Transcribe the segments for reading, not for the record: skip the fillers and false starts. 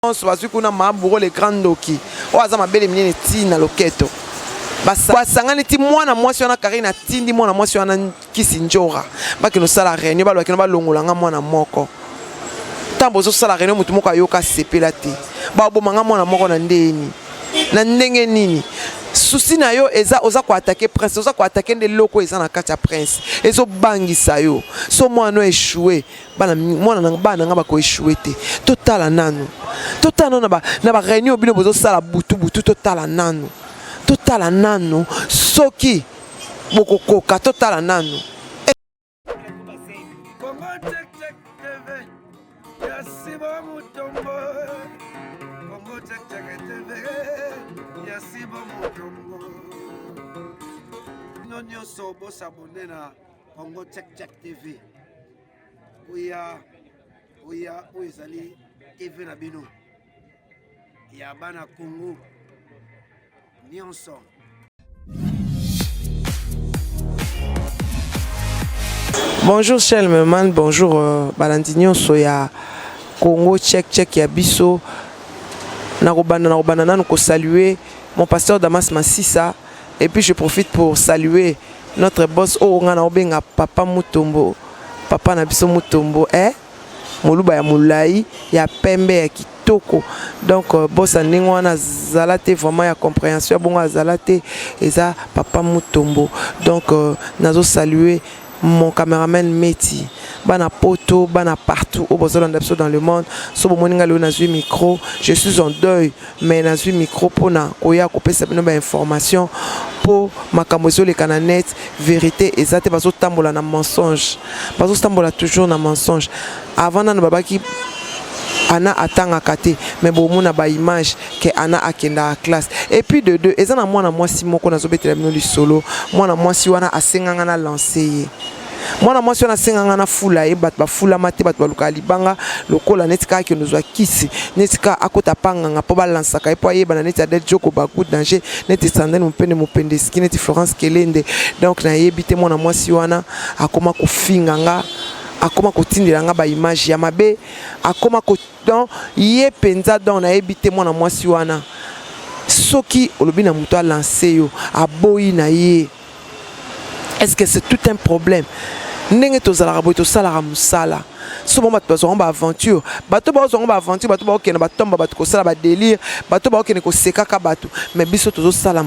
Bazwi kuna maburo le grand doki oaza mabele minene tina loketo basangani ti mwana mwasi wana Karine tindi mwana mwasi wana kisinjora bakino sala réunion balokino balongolanga mwana moko tambo zo sala réunion mutu moko ayoka sepela te babomanga mwana moko na ndeni na ndenge nini souci na yo eza oza ko attaquer prince oza ko attaquer nde loko eza na kati ya prince ezo bangisa yo so mwana échoué bana mwana na bana nga bako échoué te totala nanu totala na ba réunion bino bozo sala butu totala nanu soki boko koka totala nanu Nyonso bosabone na Congo Check Check TV. Oya ezali TV na bino. Ya bana Congo. Nyonso. Bonjour Shelmeman, bonjour Balandinho Soya Congo Check ya biso. Nakobana nanu ko saluer mon pasteur Damas Massissa. Et puis je profite pour saluer notre boss Orangana Obenga Papa Mutombo. Papa Nabiso Mutombo, Moluba ya Moulai, ya Pembe ya Kitoko. Donc boss Ningwana Zalate vraiment ya compréhension bonga Zalate eza Papa Mutombo. Donc nazo saluer mon caméraman Meti, bana poto, bana partout au besoin dans le monde. So moninga le nazui micro, je suis en deuil, mais nazui micro pour na koya couper cette information pour makamozo les cananet vérité exacte bazo tambola na mensonge, bazo tambola toujours na mensonge. Avant na baba qui Ana atanga kate mais bon mona ba image que Ana akenda à classe et puis de deux ezana mwana mwasi moko na zobetela bino li solo mwana mwasi wana asenganga na lancer mwana mwasi wana asenganga na fula e bat ba fula mate bat baluka libanga lokola netika ke nozwa kisi netika akota panganga po balansaka e po yeba na neti adet joko ba coup danger neti sandene mupende ski neti Florence Kelende donc na yebite mwana mwasi wana akoma kofinganga akoma kotindela nga ba image ya mabe akoma ko don ye penza don na ebite mwana mwasi wana soki olobi na muto a lancé yo aboyi na ye. Est-ce que c'est tout un problème? Ndenge tozala boy to sala musala so bon bato bazonga ba aventure bato bazonga ba aventure bato ba okena batomba bato ko sala ba délire bato ba okena ko sekaka bato mais biso tozo sala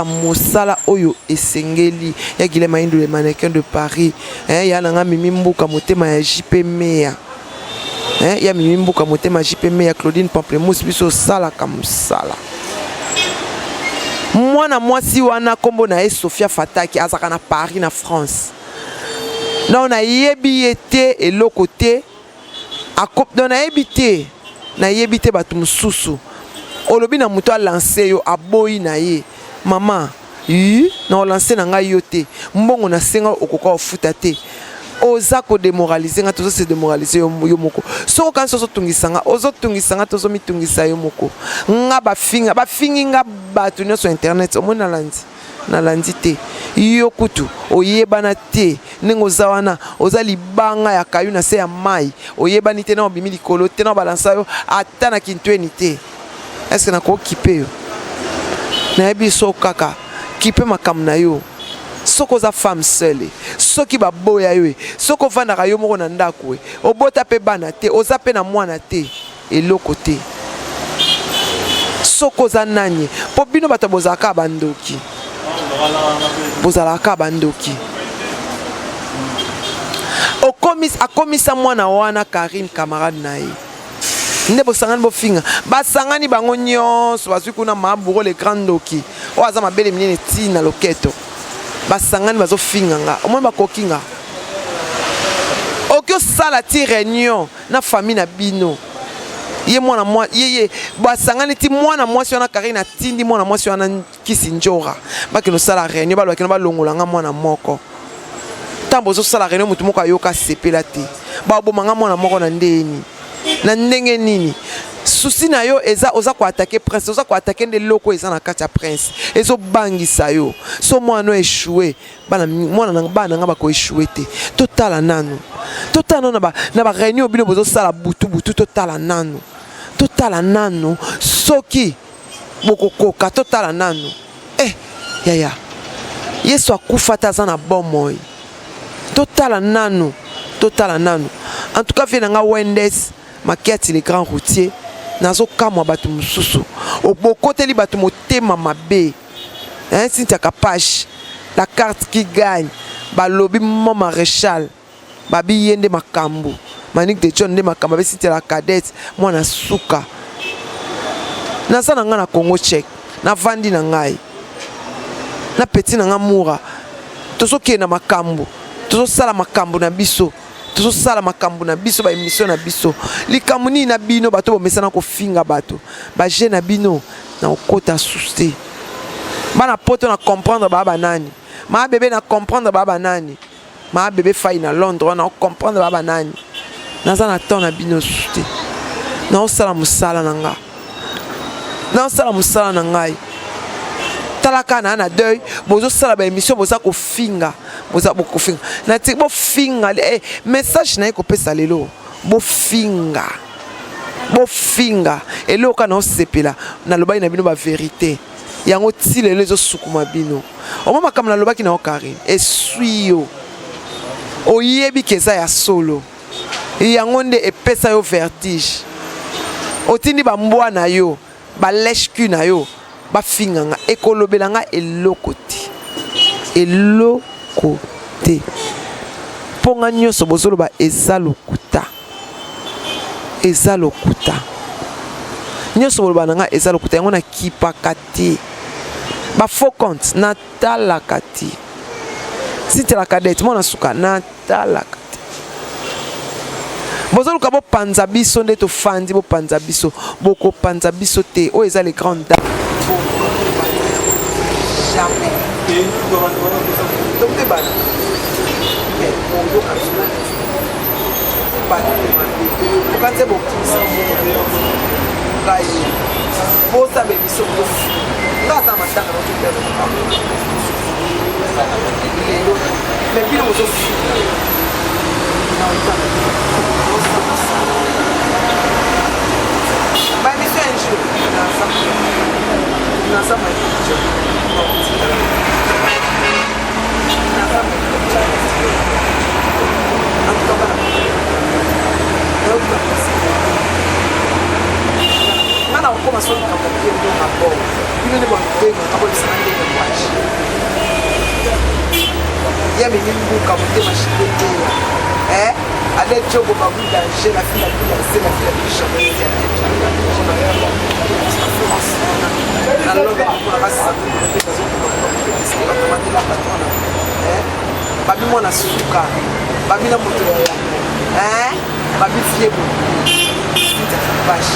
musala oyo esengeli ya Guilherme Indou le mannequin de Paris ya nanga mimi mbuka motema ya JP Meya ya mimi mbuka motema ya JP Meya Claudine Pamplemousse biso sala musala. Mwana mwasi wana kombo na Sophia Fataki azaka na Paris na France. Non na yebi ete eloko te akop don na yebite batu mususu olobi na muto a lancer yo aboyi na ye mama na lancer na ngai yo te mbongo na senga okoka ofuta te oza ko démoraliser nga tozo se démoraliser yo moko soko kan so tungisanga ozo tungisanga tozo mitungisa yo moko nga bafingi nga batu nyonso internet omona na landi te yo kutu oyebana te nengo zawana oza libanga ya kayu na se ya mai oyebani te na obimi likolo te na balansa yo ata na kintweni te. Est-ce que na ko kipe yo na yebi so kaka kipe makam na yo soko za femme seule soki baboya yo soko vandaka yo moko na ndako obota pe bana te oza pe na mwana te eloko te soko za nanye po bino bato bozalaka bandoki akomisa mwana wana Karine camarade na ye nde bosangani bofinga basangani bango nyonso bazwi kuna maburo le grand doki oaza mabele minene tina loketo basangani bazofinga nga omoi bakokinga okyo sala ti réunion na famille na bino ye mwana mwa ye basangani ti mwana mwasi wana Karine tindi mwana mwasi wana kisinjora bakino sala réunion balokino balongolanga mwana moko tambo zo sala réunion mutu moko ayoka sepela te babomanga mwana moko na ndenge nini souci na yo eza oza ko attaquer prince oza ko attaquer nde loko eza na kati ya prince ezo bangisa yo so mwana échoué bana mwana nga ba ko échoué te totala nanu na ba réunion bino bozo sala butu totala nanu soki bokokoka totala nanu yaya Yesu akufa taza na bomoi totala nanu en tout cas viens nga Wendes makiati le grand routier nazo kamwa batu mususu obokoteli batu motema mabe Cynthia Kapage la carte qui gagne balobi mo maréchal babi yende makambu Manik de John nde makambu be Cynthia la cadette mwana suka naza na nga na Congo Tchèque na vandi na ngai na petit na nga mura tozo ke na makambu tozo sala makambu na biso ba émission na biso likambu ni na bino bato bomesana ko finga bato ba je na bino na okota souste bana poto na comprendre baba nani ma bébé na comprendre baba nani ma bébé faille na Londres na comprendre baba nani naza na temps na bino souste na osala musala na ngai talaka na deuil bozo sala ba émission boza ko finga na ti bo finga message na ko pesa lelo bo finga eloko na osepela na lobai na bino ba vérité yango ti lelo ezo sukuma bino omama kam na lobaki na okari esuyo oyebi keza ya solo yango nde epesa yo vertige otindi ba mbwa na yo ba lèche na yo ba finganga ekolobela nga eloko te ponga nyonso bozoloba eza lokuta nyonso boloba nanga eza lokuta yango na kipaka te ba faux compte natalaka te Cynthia la cadette mwana suka natalaka te bozoluka bopanza biso nde tofandi bopanza biso bokopanza biso te oyo eza les grandes dames jamais donc te bana okate bokisa ngai bosabe biso ngaza matanga mais bino bozofina ba biso un jour nasa mana ukoma soni kapatie ndo hapo ile ni bwangu hapo bisande ni mwachi ya minimbu kapatie mashinde ale jogo babu danger la fille la c'est la fille du champion alors que pour la ça babi mwana suka babi na moto babi fiebo Cynthia Kapage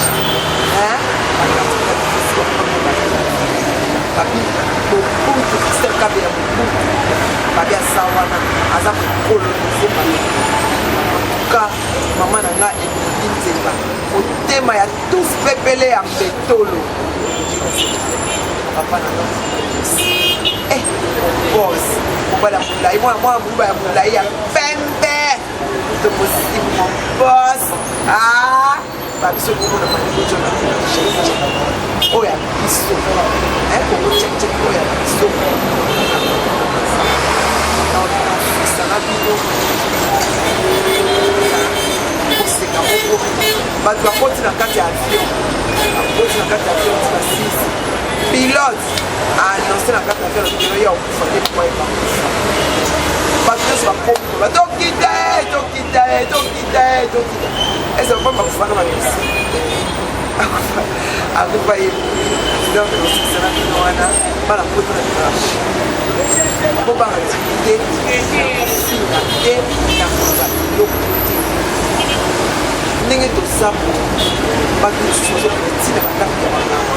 babi bokuntu Christelle Kabela bokuntu babi asawana aza mokolo nzemba ka mama na nga elingi nzemba motema ya tous pepele ya mbetolo papa na nga boss mobala molai mwana moluba ya molai ya pembe tomosi mon boss babiso komona manikojo na oyo ya biso kongo cekcek oyo ya biso sana bino koseka moko bato bakoti na kati ya avion tina 6 pilote annonce na kati ya avion lobikelo ya okufa te po ebakufa bato nyonso bakomba tokita eza bapa bakufa na babisi akufa ye donc osikisana bino wana bana poto na dimanche kobanga te kofinga te na koza biloko te ndenge tozapo bato mosusu bazokende ntina bandako ya makambo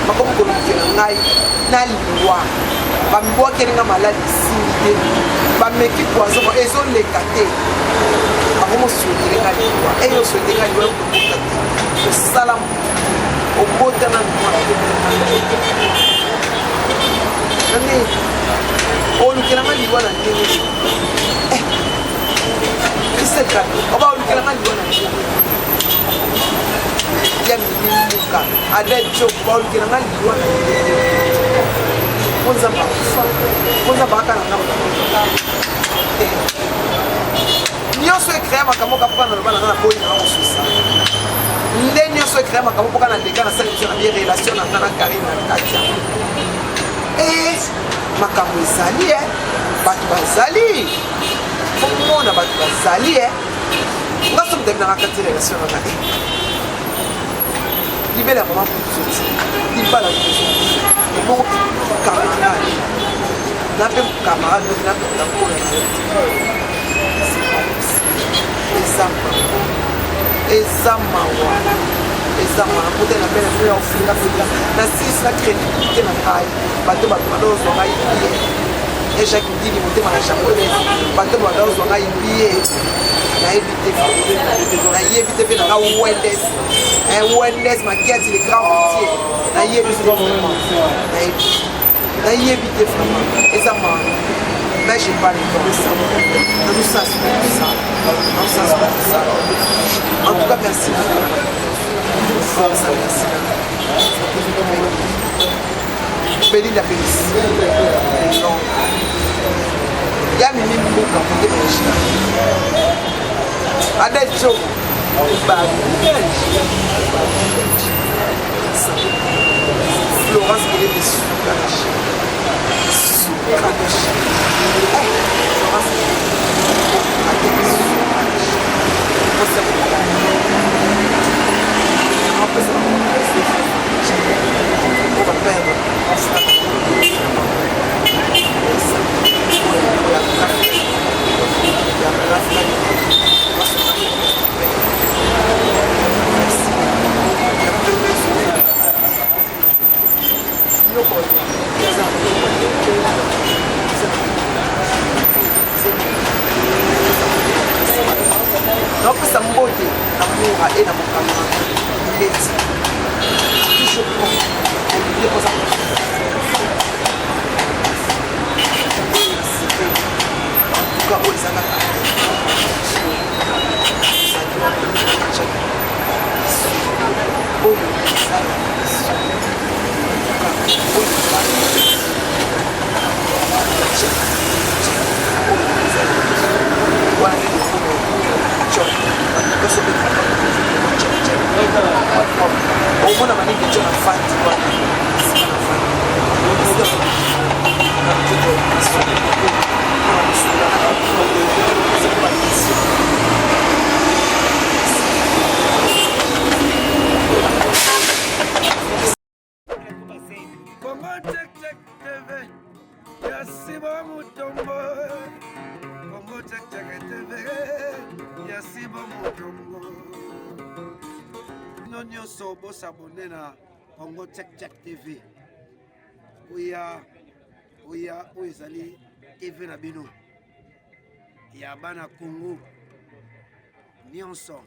makomi kolukela ngai na liwa bambwakelinga maladi esili te bameki poison ezoleka te comment souhaiter les gars et yo souhaiter les gars le salam au beau temps nani olukela liwana ndenge iseka oba olukela liwana ya mimimuka adejo oba olukela liwana konza bakana na nyonso ekrea makambo kapoka na lobana na boyi na mosusa nde nyonso ekrea makambo mpoka na leka na sali na bie relation na nga na karine na katia makambo ezali bato bazali omona bato bazali nga so motami nanga kati relation na nga libela mama mozoti libala mozoti ebongo cardinal na mpe camarade na mpe takola eza mawa mpote na pene ya ofinga na sisi na crédibilité na ngai bato bazozwa ngai bie ejaki ndini motema na japonais bato bazozwa ngai bie nayebi te mpe nanga wendes makiati le grand routier nayebi te vraiment nayebi te vraiment eza mawa mais j'ai pas le temps nous s'assurer ça en tout cas merci merci Belinda Pelis ya mimi mbuka mpote maishina adejo Florence Belé Soukanache napesa mbote amour et na mokama leti toujours posa tuka oyo ezalaka oyo omona maningi njo na fandi nyonso bosabone na Congo Check Check TV oyo ezali TV na bino ya bana Congo nyonso